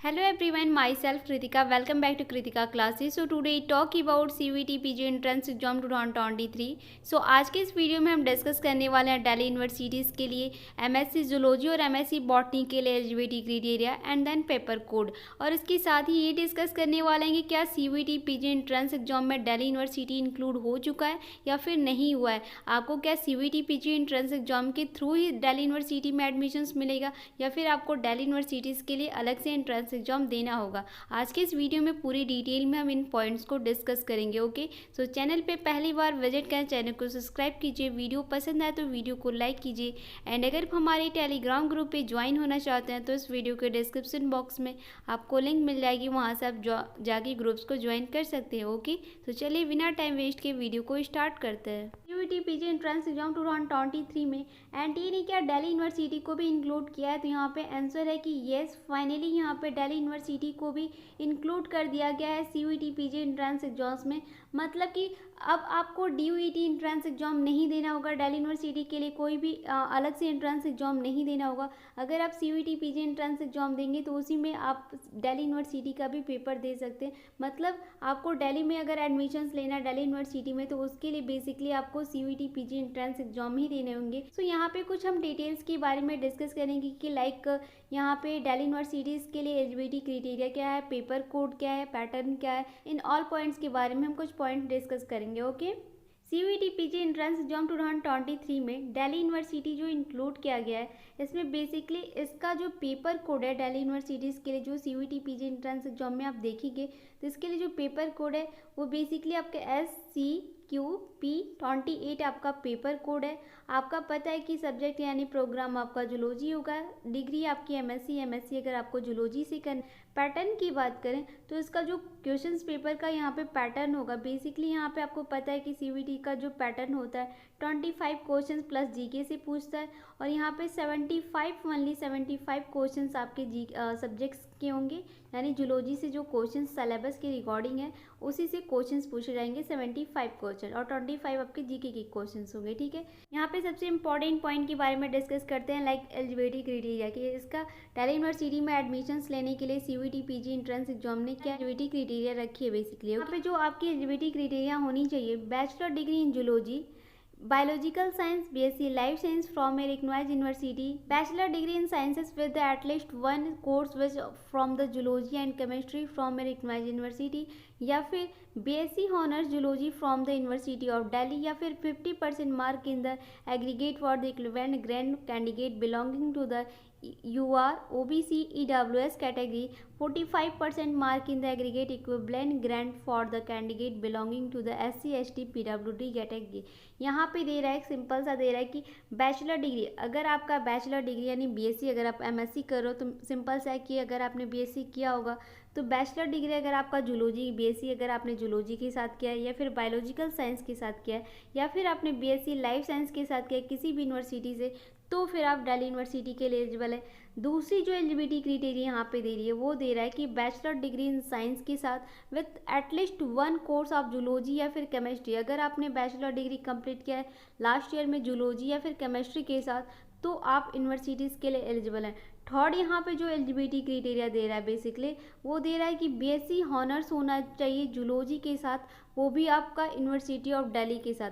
Hello everyone, myself Kritika. Welcome back to Kritika Classes. So today talk about CVT PG Entrance Exam 2023. So आज के इस video में हम discuss करने वाले हैं दिल्ली यूनिवर्सिटीज़ के लिए एमएससी जूलॉजी और एमएससी बॉटनी के लिए eligibility criteria and then paper code. और इसके साथ ही ये डिस्कस करने वाले हैं कि क्या CVT PG एंट्रेंस एग्जाम में दिल्ली यूनिवर्सिटी इंक्लूड हो चुका है या फिर नहीं हुआ है। आपको क्या CVT PG एंट्रेंस एग्जाम के थ्रू ही दिल्ली यूनिवर्सिटी में एडमिशन्स मिलेगा या फिर आपको दिल्ली यूनिवर्सिटीज़ के लिए अलग से एंट्रेंस एग्जाम देना होगा। आज के इस वीडियो में पूरी डिटेल में हम इन पॉइंट्स को डिस्कस करेंगे। ओके, सो चैनल पे पहली बार विजिट करें, चैनल को सब्सक्राइब कीजिए, वीडियो पसंद आए तो वीडियो को लाइक कीजिए एंड अगर हमारे टेलीग्राम ग्रुप पे ज्वाइन होना चाहते हैं तो इस वीडियो के डिस्क्रिप्शन बॉक्स में आपको लिंक मिल जाएगी, वहाँ से आप जाके ग्रुप्स को ज्वाइन कर सकते हैं। ओके, तो चलिए बिना टाइम वेस्ट के वीडियो को स्टार्ट करते हैं। CVT PG एंट्रेंस एग्जाम 2023 में एनटीए ने क्या दिल्ली यूनिवर्सिटी को भी इंक्लूड किया है, तो यहाँ पे आंसर है कि येस, फाइनली यहाँ पे दिल्ली यूनिवर्सिटी को भी इंक्लूड कर दिया गया है CVT PG एंट्रेंस एग्जाम्स में। मतलब कि अब आपको DUET एंट्रेंस एग्जाम नहीं देना होगा, दिल्ली यूनिवर्सिटी के लिए कोई भी अलग से एंट्रेंस एग्जाम नहीं देना होगा। अगर आप CVT PG एंट्रेंस एग्जाम देंगे तो उसी में आप दिल्ली यूनिवर्सिटी का भी पेपर दे सकते हैं। मतलब आपको दिल्ली में अगर एडमिशन्स लेना है दिल्ली यूनिवर्सिटी में तो उसके लिए बेसिकली आपको CVT PG एंट्रेंस एग्जाम ही देने होंगे। सो यहाँ पे कुछ हम डिटेल्स के बारे में डिस्कस करेंगे कि लाइक यहाँ पे दिल्ली यूनिवर्सिटीज़ के लिए एलिजिबिलिटी क्राइटेरिया क्या है, पेपर कोड क्या है, पैटर्न क्या है, इन ऑल पॉइंट्स के बारे में हम कुछ पॉइंट डिस्कस करेंगे। Okay, CVT PG entrance exam 2023 में दिल्ली यूनिवर्सिटी जो इंक्लूड किया गया है, इसमें बेसिकली इसका जो पेपर कोड है दिल्ली यूनिवर्सिटीज़ के लिए जो CVT PG एंट्रेंस एग्जाम में आप देखेंगे तो इसके लिए जो पेपर कोड है वो बेसिकली आपके SCQP28 आपका पेपर कोड है। आपका पता है कि सब्जेक्ट यानी प्रोग्राम आपका जूलॉजी होगा, डिग्री आपकी MSc अगर आपको जूलॉजी से करना। पैटर्न की बात करें तो इसका जो क्वेश्चंस पेपर का यहाँ पे पैटर्न होगा, बेसिकली यहाँ पे आपको पता है कि CVT का जो पैटर्न होता है 25 क्वेश्चंस प्लस जीके से पूछता है और यहाँ पे 75 क्वेश्चंस आपके सब्जेक्ट्स के होंगे, यानी जूलॉजी से जो क्वेश्चन सिलेबस के रिकॉर्डिंग है उसी से क्वेश्चंस पूछे जाएंगे 75 क्वेश्चन और 25 आपके जीके के क्वेश्चंस होंगे। ठीक है, यहाँ पे सबसे इंपॉर्टेंट पॉइंट के बारे में डिस्कस करते हैं लाइक एलिजिबिलिटी क्राइटेरिया कि इसका दिल्ली यूनिवर्सिटी में एडमिशन्स लेने के लिए CVT PG एंट्रेंस एग्जाम ने क्या एलिजिबिलिटी क्राइटेरिया रखी है। बेसिकली यहाँ पे जो आपकी एलिजिबिलिटी क्राइटेरिया होनी चाहिए, bachelor degree in zoology, Biological Science BSc Life Science from a recognized university, Bachelor degree in Sciences with at least one course which from the Zoology and Chemistry from a recognized university, या फिर BSc Honours Zoology from the University of Delhi, या फिर 50% mark in the aggregate for the equivalent grant candidate belonging to the UR OBC EWS category, 45% mark in the aggregate equivalent grant for the candidate belonging to the SC ST PWD category। यहाँ पे दे रहा है, simple सा दे रहा है कि bachelor degree, अगर आपका बैचलर डिग्री यानी BSc, अगर आप MSc कर रहे हो तो सिंपल सा है कि अगर आपने BSc किया होगा तो बैचलर डिग्री अगर आपका जूलॉजी BSc अगर आपने जूलॉजी के साथ किया है या फिर बायोलॉजिकल साइंस के साथ किया है या फिर आपने BSc लाइफ साइंस के साथ किया है किसी भी यूनिवर्सिटी से, तो फिर आप दिल्ली यूनिवर्सिटी के लिए एलिजिबल है। दूसरी जो एलिजिबिलिटी क्राइटेरिया यहाँ पे दे रही है वो दे रहा है कि बैचलर डिग्री इन साइंस के साथ with at least one course of zoology या फिर केमिस्ट्री। अगर आपने बैचलर डिग्री कंप्लीट किया है लास्ट ईयर में जूलॉजी या फिर केमिस्ट्री के साथ तो आप यूनिवर्सिटीज़ के लिए एलिजिबल हैं। थर्ड यहाँ पे जो एलिजिबिलिटी क्राइटेरिया दे रहा है बेसिकली वो दे रहा है कि BSc हॉनर्स होना चाहिए जूलॉजी के साथ, वो भी आपका यूनिवर्सिटी ऑफ दिल्ली के साथ।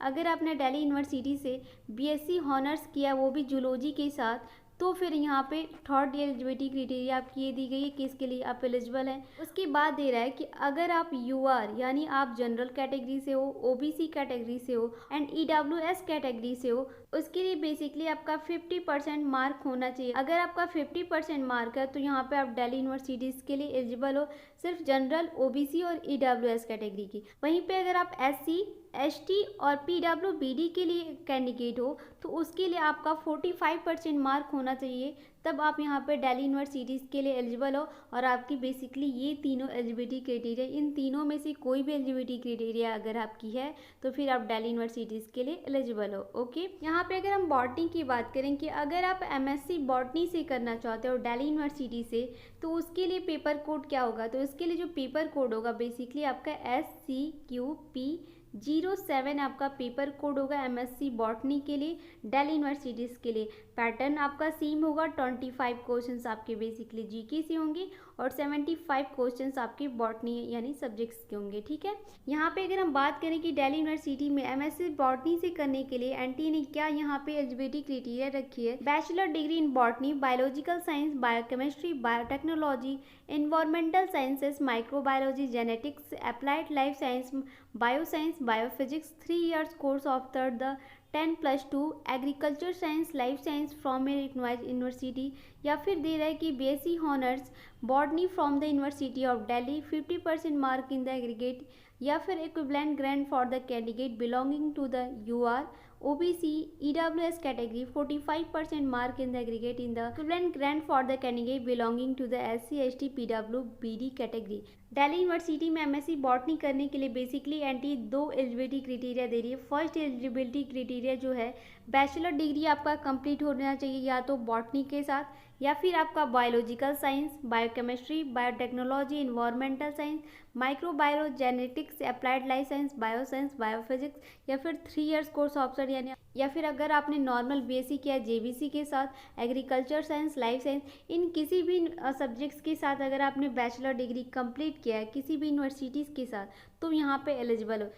अगर आपने दिल्ली यूनिवर्सिटी से BSc हॉनर्स किया वो भी जूलॉजी के साथ तो फिर यहाँ पे थर्ड एलिजिबिलिटी क्राइटेरिया आपकी ये दी गई है कि इसके लिए आप एलिजिबल हैं। उसके बाद दे रहा है कि अगर आप UR यानी आप जनरल कैटेगरी से हो, OBC कैटेगरी से हो एंड EWS कैटेगरी से हो, उसके लिए बेसिकली आपका 50% मार्क होना चाहिए। अगर आपका 50% मार्क है तो यहाँ पे आप दिल्ली यूनिवर्सिटीज़ के लिए एलिजिबल हो, सिर्फ जनरल, OBC और EWS कैटेगरी की। वहीं पे अगर आप SC ST और PWBD के लिए कैंडिडेट हो तो उसके लिए आपका 45% मार्क होना चाहिए, तब आप यहाँ पे दिल्ली यूनिवर्सिटीज़ के लिए एलिजिबल हो। और आपकी बेसिकली ये तीनों एलिजिबिलिटी क्राइटेरिया, इन तीनों में से कोई भी एलिजिबिलिटी क्राइटेरिया अगर आपकी है तो फिर आप दिल्ली यूनिवर्सिटीज़ के लिए एलिजिबल हो। ओके, यहाँ पे अगर हम बॉटनी की बात करें कि अगर आप MSc बॉटनी से करना चाहते हो दिल्ली यूनिवर्सिटी से तो उसके लिए पेपर कोड क्या होगा, तो इसके लिए जो पेपर कोड होगा बेसिकली आपका SCQP 07 आपका पेपर कोड होगा एमएससी बॉटनी के लिए दिल्ली यूनिवर्सिटीज़ के लिए। पैटर्न आपका सेम होगा, 25 क्वेश्चंस आपके बेसिकली जीके से होंगे और 75 क्वेश्चंस आपके बॉटनी यानी सब्जेक्ट्स के होंगे। ठीक है, यहाँ पे अगर हम बात करें कि दिल्ली यूनिवर्सिटी में एमएससी बॉटनी से करने के लिए एनटीए ने क्या यहाँ पे एलिजिबिलिटी क्राइटेरिया रखी है। Bachelor degree in botany, biological science, biochemistry, biotechnology, environmental sciences, microbiology, genetics, applied life science, bioscience, biophysics, 3 years course after the 10+2 agriculture science, life science from a university, या फिर दे रहा है कि BSc honours botany from the university of Delhi, 50% mark in the aggregate, या फिर equivalent grant for the candidate belonging to the UR OBC EWS category, 45% mark in the aggregate in the equivalent grant for the candidate belonging to the SC ST PW BD category। Delhi university में MSc botany करने के लिए basically n t 2 eligibility criteria दे रही है। First eligibility criteria जो है bachelor degree आपका complete होना चाहिए या तो बॉटनी के साथ, या फिर आपका biological science, biochemistry, biotechnology, environmental science, microbio, genetics, applied life science, bioscience, biophysics, या फिर 3 years कोर्स ऑप्शन यानी, या फिर अगर आपने नॉर्मल बीएससी किया जेबीसी के साथ, एग्रीकल्चर साइंस, लाइफ साइंस, इन किसी भी सब्जेक्ट्स के साथ अगर आपने बैचलर डिग्री कंप्लीट किया है किसी भी यूनिवर्सिटीज़ के साथ, तो यहाँ पे एलिजिबल हो।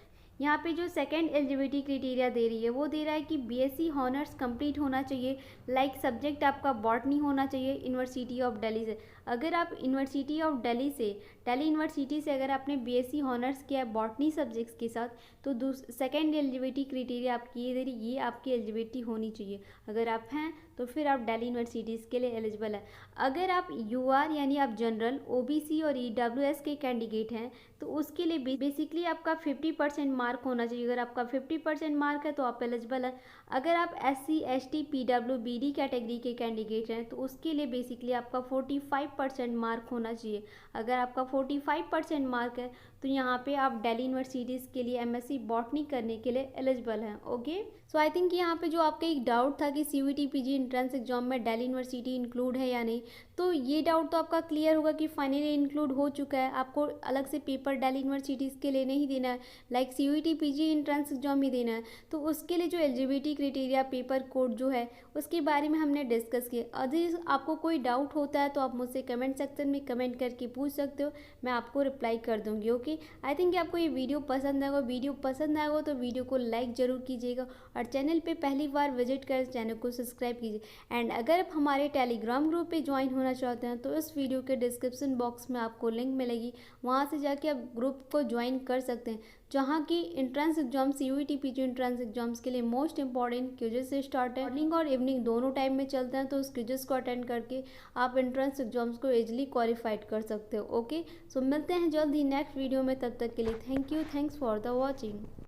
यहाँ पे जो सेकंड एलिजिबिलिटी क्राइटेरिया दे रही है वो दे रहा है कि बीएससी हॉनर्स कंप्लीट होना चाहिए, लाइक सब्जेक्ट आपका बॉटनी होना चाहिए यूनिवर्सिटी ऑफ दिल्ली से। अगर आप यूनिवर्सिटी ऑफ दिल्ली से, दिल्ली यूनिवर्सिटी से अगर आपने बीएससी हॉनर्स किया है बॉटनी सब्जेक्ट्स के साथ, तो सेकंड एलिजिबिलिटी क्राइटेरिया आपकी ये दे रही, ये आपकी एलिजिबिलिटी होनी चाहिए। अगर आप हैं तो फिर आप दिल्ली यूनिवर्सिटीज़ के लिए एलिजिबल है। अगर आप यूआर यानी आप जनरल, ओबीसी और ईडब्ल्यूएस के कैंडिडेट हैं तो उसके लिए बेसिकली आपका 50% मार्क होना चाहिए। अगर आपका 50% मार्क है तो आप एलिजिबल है। अगर आप SC ST PW BD category के कैंडिडेट हैं तो उसके लिए बेसिकली आपका 45% मार्क होना चाहिए। अगर आपका 45% मार्क है तो यहाँ पे आप दिल्ली यूनिवर्सिटीज़ के लिए एमएससी बॉटनी करने के लिए एलिजिबल हैं। ओके, सो आई थिंक यहाँ पे जो आपका एक डाउट था कि CUET PG एंट्रेंस एग्जाम में दिल्ली यूनिवर्सिटी इंक्लूड है या नहीं, तो ये डाउट तो आपका क्लियर होगा कि फाइनली इंक्लूड हो चुका है। आपको अलग से पेपर दिल्ली यूनिवर्सिटीज़ के लिए नहीं देना है, like CUET PG entrance exam ही देना है। तो उसके लिए जो एलिजिबिलिटी क्राइटेरिया पेपर कोड जो है उसके बारे में हमने डिस्कस किया। अगर आपको कोई डाउट होता है तो आप मुझसे कमेंट सेक्शन में कमेंट करके पूछ सकते हो, मैं आपको रिप्लाई कर दूँगी। ओके, आई थिंक आपको ये वीडियो पसंद आएगा। वीडियो पसंद आएगा तो वीडियो को लाइक ज़रूर कीजिएगा और चैनल पे पहली बार विजिट कर चैनल को सब्सक्राइब कीजिए। एंड अगर आप हमारे टेलीग्राम ग्रुप पे ज्वाइन होना चाहते हैं तो इस वीडियो के डिस्क्रिप्शन बॉक्स में आपको लिंक मिलेगी, वहाँ से जाके आप ग्रुप को ज्वाइन कर सकते हैं, जहाँ की entrance exam CUET PG entrance exams के लिए मोस्ट इंपॉर्टेंट क्विज़ेस से स्टार्ट है। मॉर्निंग और इवनिंग दोनों टाइम में चलते हैं, तो उस क्विज़ेस को अटेंड करके आप एंट्रेंस एग्जाम्स को इजीली क्वालिफाइड कर सकते हो। ओके, सो मिलते हैं जल्द ही नेक्स्ट वीडियो में, तब तक के लिए thank you, thanks for the watching.